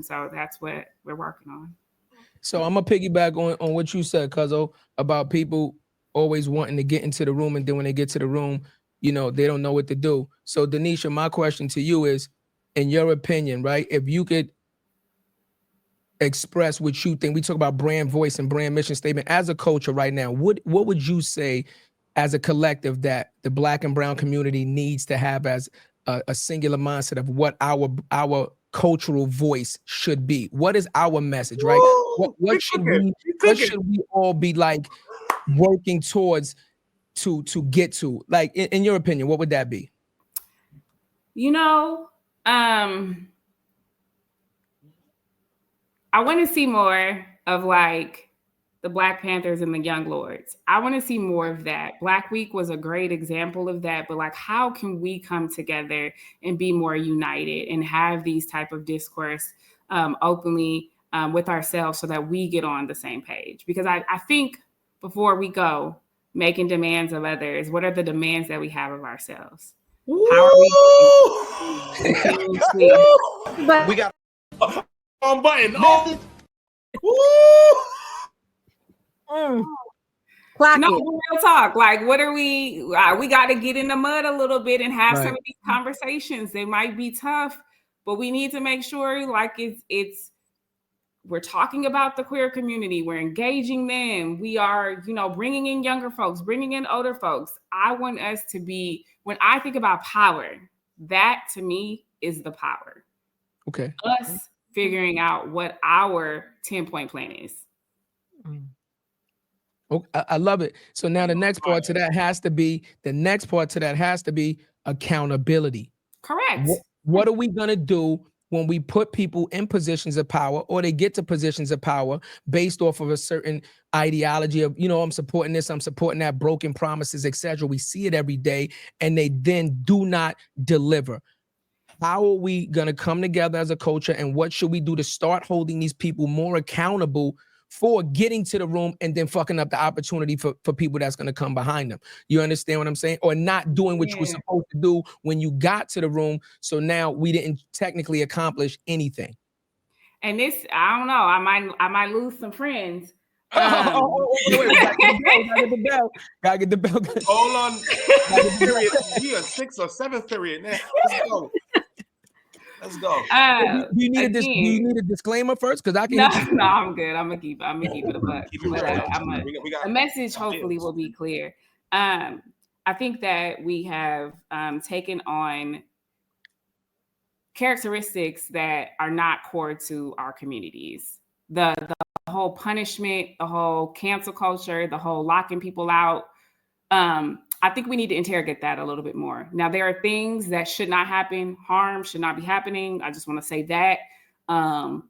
So that's what we're working on. So I'm gonna piggyback on what you said, Cuzzo, about people always wanting to get into the room, and then when they get to the room, they don't know what to do. So Danisha, my question to you is, in your opinion, right? If you could express what you think, we talk about brand voice and brand mission statement as a culture right now. What would you say as a collective that the Black and Brown community needs to have as a singular mindset of what our cultural voice should be? What is our message, right? Woo! What should we all be like working towards to get to? Like in your opinion, what would that be? I want to see more of like the Black Panthers and the Young Lords. I want to see more of that. Black Week was a great example of that, but like, how can we come together and be more united and have these type of discourse openly with ourselves so that we get on the same page? Because I think before we go making demands of others, what are the demands that we have of ourselves? How are we continuously? We got on button. No, real talk. Like, what are we? We got to get in the mud a little bit and have some of these conversations. They might be tough, but we need to make sure, like, it's. We're talking about the queer community. We're engaging them. We are, bringing in younger folks, bringing in older folks. I want us to be. When I think about power, that to me is the power. Okay. Us figuring out what our 10-point plan is. Oh, I love it. So now the next part to that has to be accountability. Correct. What are we going to do when we put people in positions of power, or they get to positions of power based off of a certain ideology of, I'm supporting this, I'm supporting that, broken promises, etc. We see it every day, and they then do not deliver. How are we going to come together as a culture, and what should we do to start holding these people more accountable for getting to the room and then fucking up the opportunity for people that's going to come behind them? You understand what I'm saying? Or not doing what you were supposed to do when you got to the room. So now we didn't technically accomplish anything. And this, I don't know, I might lose some friends. Wait, gotta get the bell. Hold on. We are 6th or 7th period now. Let's go. Let's go. Do you need a disclaimer first? Because I can. No, I'm good. I'm gonna keep it a buck. A message hopefully will be clear. I think that we have taken on characteristics that are not core to our communities. The whole punishment, the whole cancel culture, the whole locking people out. I think we need to interrogate that a little bit more. Now, there are things that should not happen. Harm should not be happening. I just want to say that. I'm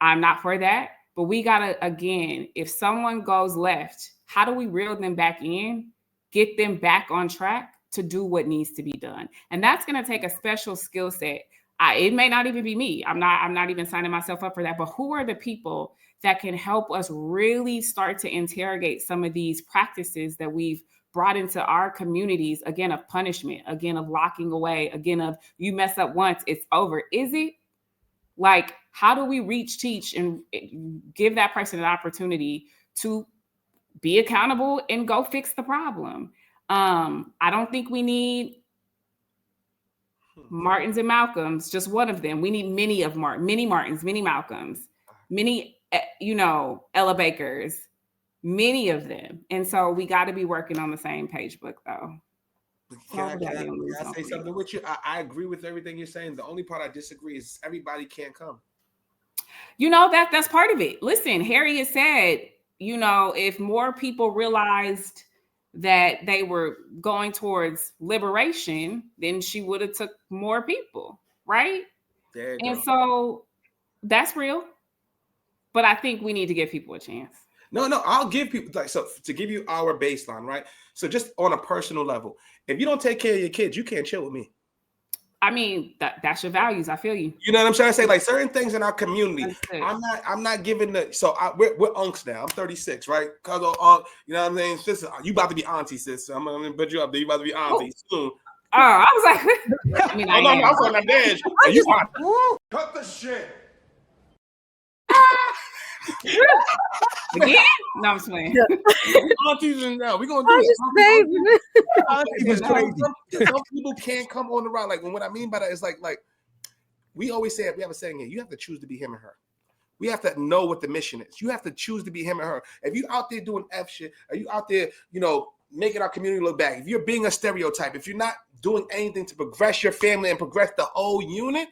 not for that. But we got to, again, if someone goes left, how do we reel them back in, get them back on track to do what needs to be done? And that's going to take a special skill set. It may not even be me. I'm not even signing myself up for that. But who are the people that can help us really start to interrogate some of these practices that we've brought into our communities, again, of punishment, again, of locking away, again, of you mess up once, it's over. Is it? Like, how do we teach, and give that person an opportunity to be accountable and go fix the problem? I don't think we need Martins and Malcolms, just one of them. We need many Martins, many Malcolms, many, Ella Bakers, many of them. And so we got to be working on the same page book, though. Can I say something with you? I agree with everything you're saying. The only part I disagree is everybody can't come. That's part of it. Listen, Harriet said, if more people realized that they were going towards liberation, then she would have took more people, right? There you and go. So that's real. But I think we need to give people a chance. No, I'll give people, so to give you our baseline, right? So just on a personal level, if you don't take care of your kids, you can't chill with me. I mean, that's your values. I feel you. You know what I'm trying to say? Like certain things in our community, I'm not giving the. So we're unks now. I'm 36, right? Cause you know what I'm saying? Sister, you about to be auntie, sister. I'm gonna put you up there. You about to be auntie soon. Oh, I was like, I was on that edge. Cut the shit. Again? No, I'm just playing. Aunties and now we're gonna do it. Aunties is crazy. Some people can't come on the ride. Like what I mean by that is like we always say, we have a saying here, you have to choose to be him or her. We have to know what the mission is. You have to choose to be him or her. If you out there doing F shit, are you out there, making our community look bad? If you're being a stereotype, if you're not doing anything to progress your family and progress the whole unit,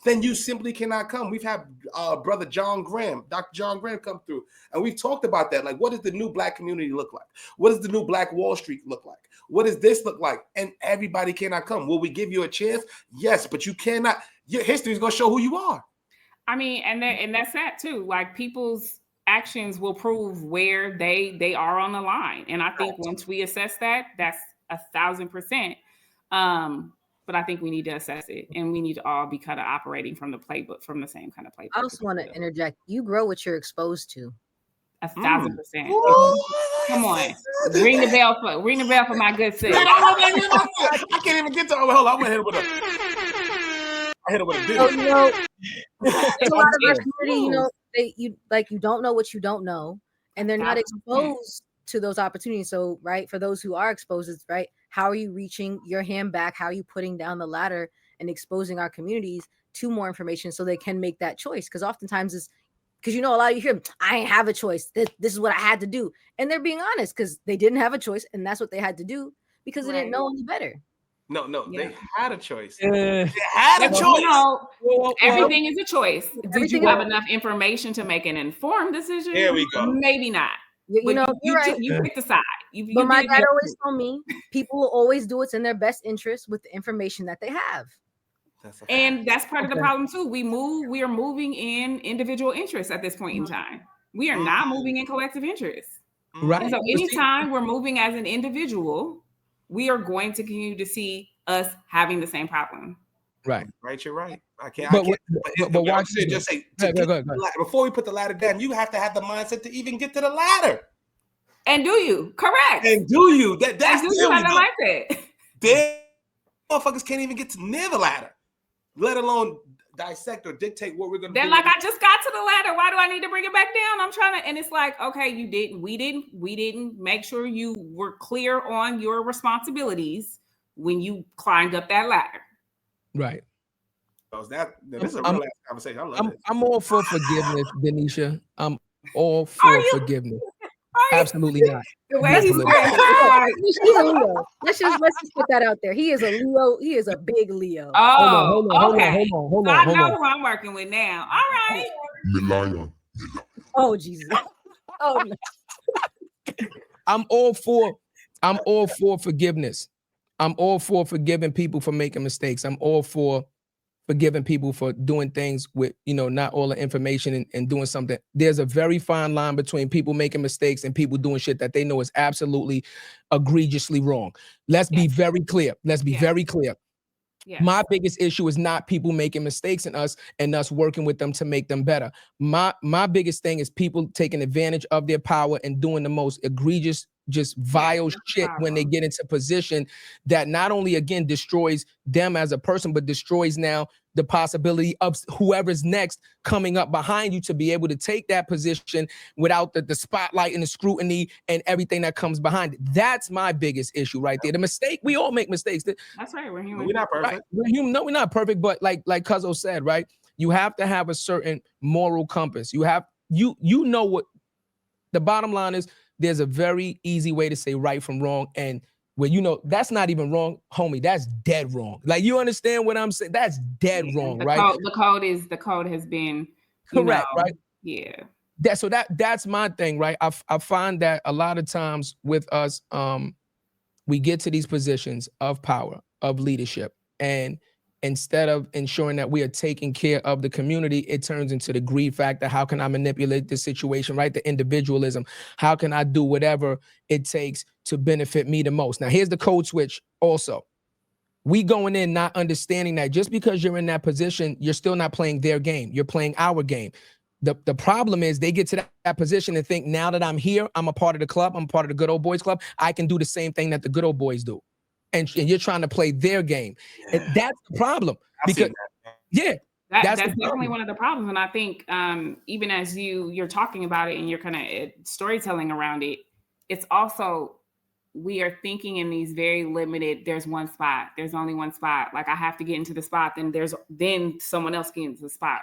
then you simply cannot come. We've had brother John Graham, Dr. John Graham come through, and we've talked about that. Like, what does the new black community look like? What does the new Black Wall Street look like? What does this look like? And everybody cannot come. Will we give you a chance? Yes, but you cannot. Your history is going to show who you are. I mean, and that's that too. Like, people's actions will prove where they are on the line. And I think once we assess that, that's 1,000%. But I think we need to assess it, and we need to all be kind of operating from the playbook, from the same kind of playbook. I also want to interject. You grow what you're exposed to. 1,000%. Come on, ring the bell for my good sis. I can't even get to. Oh, hold on, I'm gonna hit it with I hit it with a bit. So, there's a lot of our community, you don't know what you don't know, and they're not exposed to those opportunities. So, right, for those who are exposed, it's right. How are you reaching your hand back? How are you putting down the ladder and exposing our communities to more information so they can make that choice? Because oftentimes it's because a lot of you hear, I ain't have a choice. This is what I had to do. And they're being honest because they didn't have a choice. And that's what they had to do because they didn't know any better. No, they had a choice. They had a choice. Everything is a choice. Did you have enough information to make an informed decision? There we go. Maybe not. You're right. You pick the side. But my dad always told me people will always do what's in their best interest with the information that they have. And that's part of the problem too. We are moving in individual interests at this point in time. We are not moving in collective interests. Right. And so anytime we're moving as an individual, we are going to continue to see us having the same problem. Right. Right, you're right. I can't. But watch it. Just say before we put the ladder down, you have to have the mindset to even get to the ladder. And do you? Correct. And do you? That's do you have the mindset? Damn, motherfuckers can't even get to near the ladder, let alone dissect or dictate what we're gonna do. They're like, I just got to the ladder. Why do I need to bring it back down? I'm trying to, and it's like, okay, we didn't make sure you were clear on your responsibilities when you climbed up that ladder. Right. This is a real conversation. I love it. I'm all for forgiveness, Danisha. I'm all for forgiveness. Absolutely not. The way he's a Leo. Let's just put that out there. He is a Leo. He is a big Leo. Oh, okay. Hold on. I know who I'm working with now. All right. Oh, Jesus. Oh, no. I'm all for forgiveness. I'm all for forgiving people for making mistakes. I'm all for forgiving people for doing things with, not all the information and doing something. There's a very fine line between people making mistakes and people doing shit that they know is absolutely egregiously wrong. Let's be very clear. Very clear. Yeah. My biggest issue is not people making mistakes and us working with them to make them better. My biggest thing is people taking advantage of their power and doing the most egregious, just vile shit when they get into position that not only again destroys them as a person, but destroys now the possibility of whoever's next coming up behind you to be able to take that position without the spotlight and the scrutiny and everything that comes behind it. That's my biggest issue right there. The mistake, we all make mistakes. That's right. We're human. We're not perfect. Right? We're human. No, we're not perfect. But like Cuzzo said, right? You have to have a certain moral compass. You know what the bottom line is. There's a very easy way to say right from wrong. And when that's not even wrong, homie, that's dead wrong. Like, you understand what I'm saying? That's dead wrong, right? The code has been correct, right? Yeah. That's my thing, right? I find that a lot of times with us, we get to these positions of power, of leadership, and instead of ensuring that we are taking care of the community, it turns into the greed factor. How can I manipulate the situation, right? The individualism. How can I do whatever it takes to benefit me the most? Now, here's the code switch also. We going in not understanding that just because you're in that position, you're still not playing their game. You're playing our game. The problem is they get to that position and think, now that I'm here, I'm a part of the club. I'm a part of the good old boys club. I can do the same thing that the good old boys do. And you're trying to play their game. And that's the problem. That's That's the definitely problem. one of the problems. And I think even as you're talking about it and you're kind of storytelling around it, it's also we are thinking in these very limited, there's one spot, there's only one spot. Like I have to get into the spot, then someone else gets into the spot.